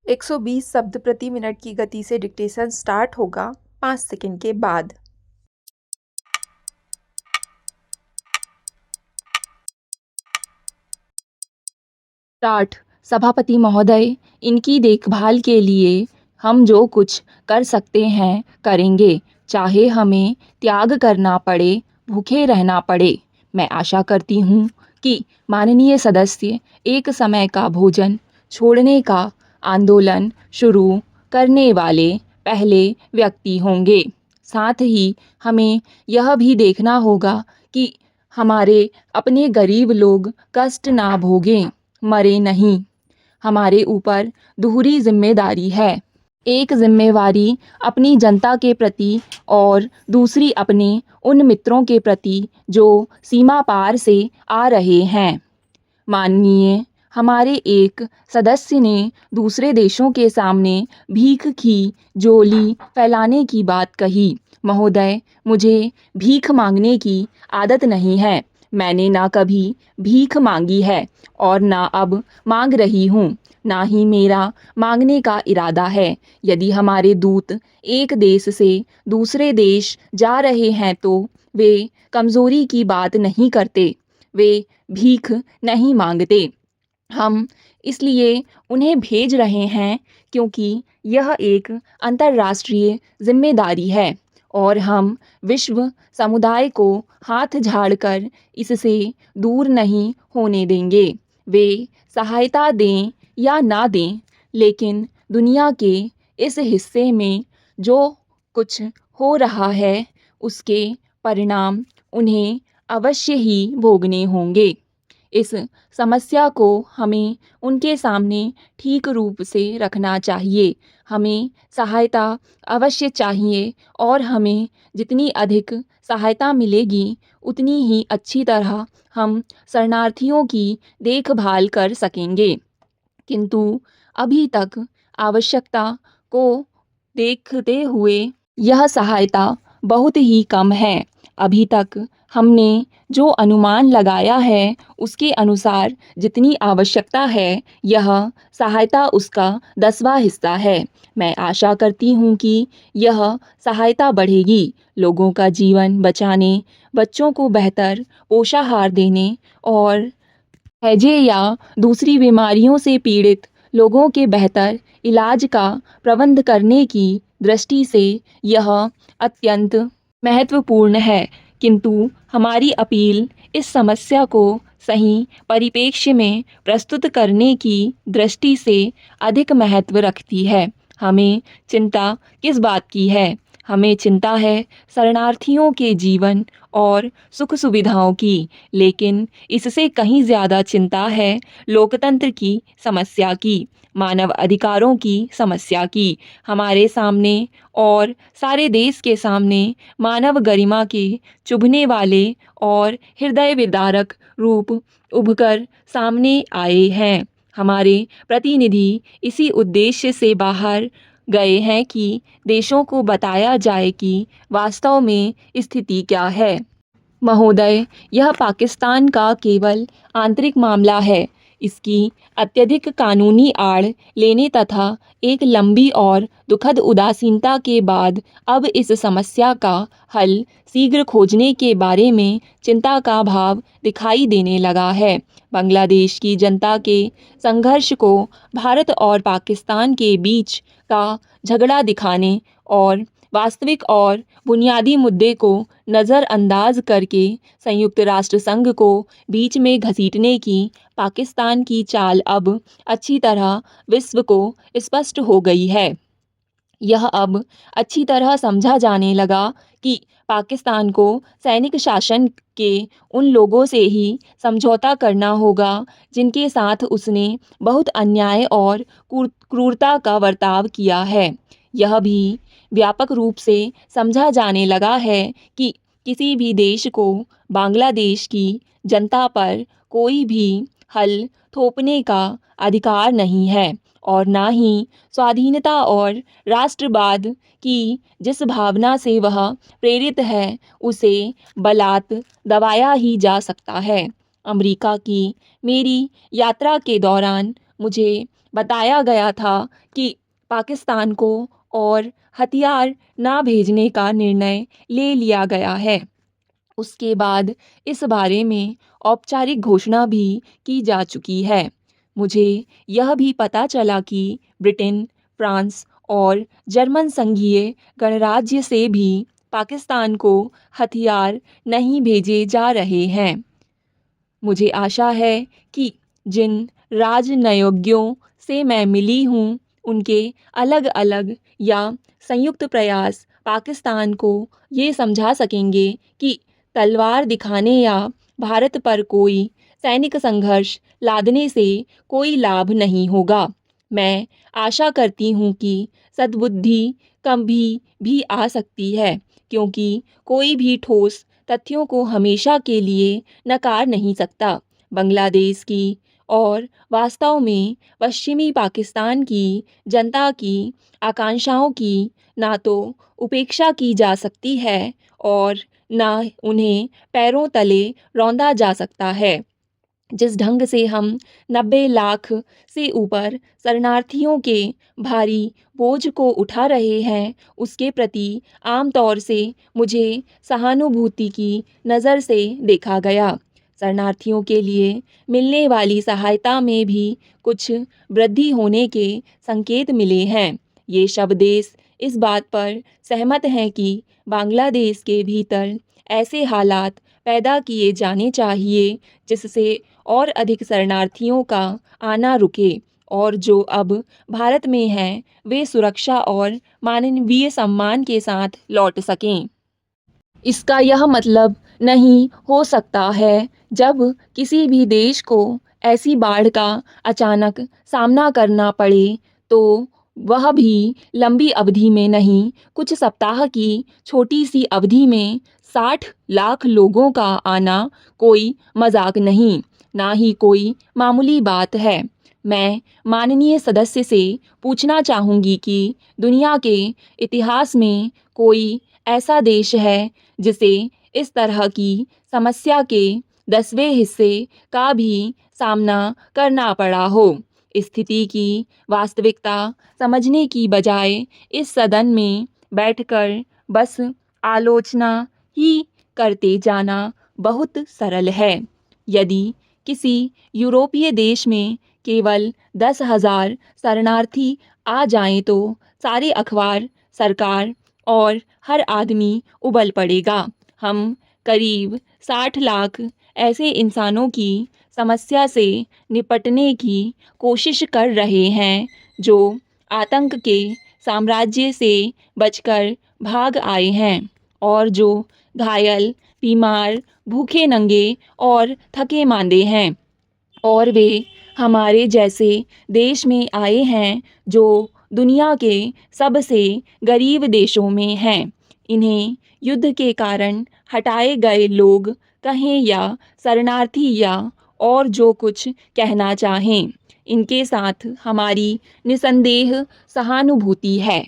120 शब्द प्रति मिनट की गति से डिक्टेशन स्टार्ट होगा 5 सेकंड के बाद। स्टार्ट। सभापति महोदय, इनकी देखभाल के लिए हम जो कुछ कर सकते हैं करेंगे, चाहे हमें त्याग करना पड़े, भूखे रहना पड़े। मैं आशा करती हूँ कि माननीय सदस्य एक समय का भोजन छोड़ने का आंदोलन शुरू करने वाले पहले व्यक्ति होंगे। साथ ही हमें यह भी देखना होगा कि हमारे अपने गरीब लोग कष्ट ना भोगें, मरे नहीं। हमारे ऊपर दोहरी जिम्मेदारी है, एक जिम्मेवारी अपनी जनता के प्रति और दूसरी अपने उन मित्रों के प्रति जो सीमा पार से आ रहे हैं। माननीय हमारे एक सदस्य ने दूसरे देशों के सामने भीख की झोली फैलाने की बात कही। महोदय, मुझे भीख मांगने की आदत नहीं है। मैंने ना कभी भीख मांगी है और ना अब मांग रही हूँ, ना ही मेरा मांगने का इरादा है। यदि हमारे दूत एक देश से दूसरे देश जा रहे हैं तो वे कमज़ोरी की बात नहीं करते, वे भीख नहीं मांगते। हम इसलिए उन्हें भेज रहे हैं क्योंकि यह एक अंतर्राष्ट्रीय जिम्मेदारी है और हम विश्व समुदाय को हाथ झाड़कर इससे दूर नहीं होने देंगे। वे सहायता दें या ना दें, लेकिन दुनिया के इस हिस्से में जो कुछ हो रहा है उसके परिणाम उन्हें अवश्य ही भोगने होंगे। इस समस्या को हमें उनके सामने ठीक रूप से रखना चाहिए। हमें सहायता अवश्य चाहिए और हमें जितनी अधिक सहायता मिलेगी उतनी ही अच्छी तरह हम शरणार्थियों की देखभाल कर सकेंगे। किंतु अभी तक आवश्यकता को देखते हुए यह सहायता बहुत ही कम है। अभी तक हमने जो अनुमान लगाया है उसके अनुसार जितनी आवश्यकता है यह सहायता उसका 10वां हिस्सा है। मैं आशा करती हूँ कि यह सहायता बढ़ेगी। लोगों का जीवन बचाने, बच्चों को बेहतर पोषाहार देने और हैजे या दूसरी बीमारियों से पीड़ित लोगों के बेहतर इलाज का प्रबंध करने की दृष्टि से यह अत्यंत महत्वपूर्ण है। किंतु हमारी अपील इस समस्या को सही परिप्रेक्ष्य में प्रस्तुत करने की दृष्टि से अधिक महत्व रखती है। हमें चिंता किस बात की है? हमें चिंता है शरणार्थियों के जीवन और सुख सुविधाओं की, लेकिन इससे कहीं ज़्यादा चिंता है लोकतंत्र की समस्या की, मानव अधिकारों की समस्या की। हमारे सामने और सारे देश के सामने मानव गरिमा के चुभने वाले और हृदय विदारक रूप उभकर सामने आए हैं। हमारे प्रतिनिधि इसी उद्देश्य से बाहर गए हैं कि देशों को बताया जाए कि वास्तव में स्थिति क्या है। महोदय, यह पाकिस्तान का केवल आंतरिक मामला है। इसकी अत्यधिक कानूनी आड़ लेने तथा एक लंबी और दुखद उदासीनता के बाद अब इस समस्या का हल शीघ्र खोजने के बारे में चिंता का भाव दिखाई देने लगा है। बांग्लादेश की जनता के संघर्ष को भारत और पाकिस्तान के बीच का झगड़ा दिखाने और वास्तविक और बुनियादी मुद्दे को नज़रअंदाज करके संयुक्त राष्ट्र संघ को बीच में घसीटने की पाकिस्तान की चाल अब अच्छी तरह विश्व को स्पष्ट हो गई है। यह अब अच्छी तरह समझा जाने लगा कि पाकिस्तान को सैनिक शासन के उन लोगों से ही समझौता करना होगा जिनके साथ उसने बहुत अन्याय और क्रूरता का बर्ताव किया है। यह भी व्यापक रूप से समझा जाने लगा है कि किसी भी देश को बांग्लादेश की जनता पर कोई भी हल थोपने का अधिकार नहीं है और ना ही स्वाधीनता और राष्ट्रवाद की जिस भावना से वह प्रेरित है उसे बलात् दबाया ही जा सकता है। अमेरिका की मेरी यात्रा के दौरान मुझे बताया गया था कि पाकिस्तान को और हथियार ना भेजने का निर्णय ले लिया गया है। उसके बाद इस बारे में औपचारिक घोषणा भी की जा चुकी है। मुझे यह भी पता चला कि ब्रिटेन, फ्रांस और जर्मन संघीय गणराज्य से भी पाकिस्तान को हथियार नहीं भेजे जा रहे हैं। मुझे आशा है कि जिन राजनयज्ञों से मैं मिली हूँ, उनके अलग-अलग या संयुक्त प्रयास पाकिस्तान को ये समझा सकेंगे कि तलवार दिखाने या भारत पर कोई सैनिक संघर्ष लादने से कोई लाभ नहीं होगा। मैं आशा करती हूँ कि सद्बुद्धि कभी भी आ सकती है, क्योंकि कोई भी ठोस तथ्यों को हमेशा के लिए नकार नहीं सकता। बांग्लादेश की और वास्तव में पश्चिमी पाकिस्तान की जनता की आकांक्षाओं की ना तो उपेक्षा की जा सकती है और ना उन्हें पैरों तले रौंदा जा सकता है। जिस ढंग से हम 90 लाख से ऊपर शरणार्थियों के भारी बोझ को उठा रहे हैं, उसके प्रति आम तौर से मुझे सहानुभूति की नज़र से देखा गया। शरणार्थियों के लिए मिलने वाली सहायता में भी कुछ वृद्धि होने के संकेत मिले हैं। ये सब देश इस बात पर सहमत हैं कि बांग्लादेश के भीतर ऐसे हालात पैदा किए जाने चाहिए जिससे और अधिक शरणार्थियों का आना रुके और जो अब भारत में हैं, वे सुरक्षा और मानवीय सम्मान के साथ लौट सकें। इसका यह मतलब नहीं हो सकता है जब किसी भी देश को ऐसी बाढ़ का अचानक सामना करना पड़े तो वह भी लंबी अवधि में नहीं, कुछ सप्ताह की छोटी सी अवधि में 60 लाख लोगों का आना कोई मजाक नहीं, ना ही कोई मामूली बात है। मैं माननीय सदस्य से पूछना चाहूँगी कि दुनिया के इतिहास में कोई ऐसा देश है जिसे इस तरह की समस्या के 10वें हिस्से का भी सामना करना पड़ा हो। स्थिति की वास्तविकता समझने की बजाय इस सदन में बैठकर बस आलोचना ही करते जाना बहुत सरल है। यदि किसी यूरोपीय देश में केवल 10,000 शरणार्थी आ जाएं तो सारे अखबार, सरकार और हर आदमी उबल पड़ेगा। हम करीब 60 लाख ऐसे इंसानों की समस्या से निपटने की कोशिश कर रहे हैं जो आतंक के साम्राज्य से बचकर भाग आए हैं और जो घायल, बीमार, भूखे नंगे और थके मांदे हैं, और वे हमारे जैसे देश में आए हैं जो दुनिया के सबसे गरीब देशों में हैं। इन्हें युद्ध के कारण हटाए गए लोग कहें या शरणार्थी या और जो कुछ कहना चाहें, इनके साथ हमारी निसंदेह सहानुभूति है।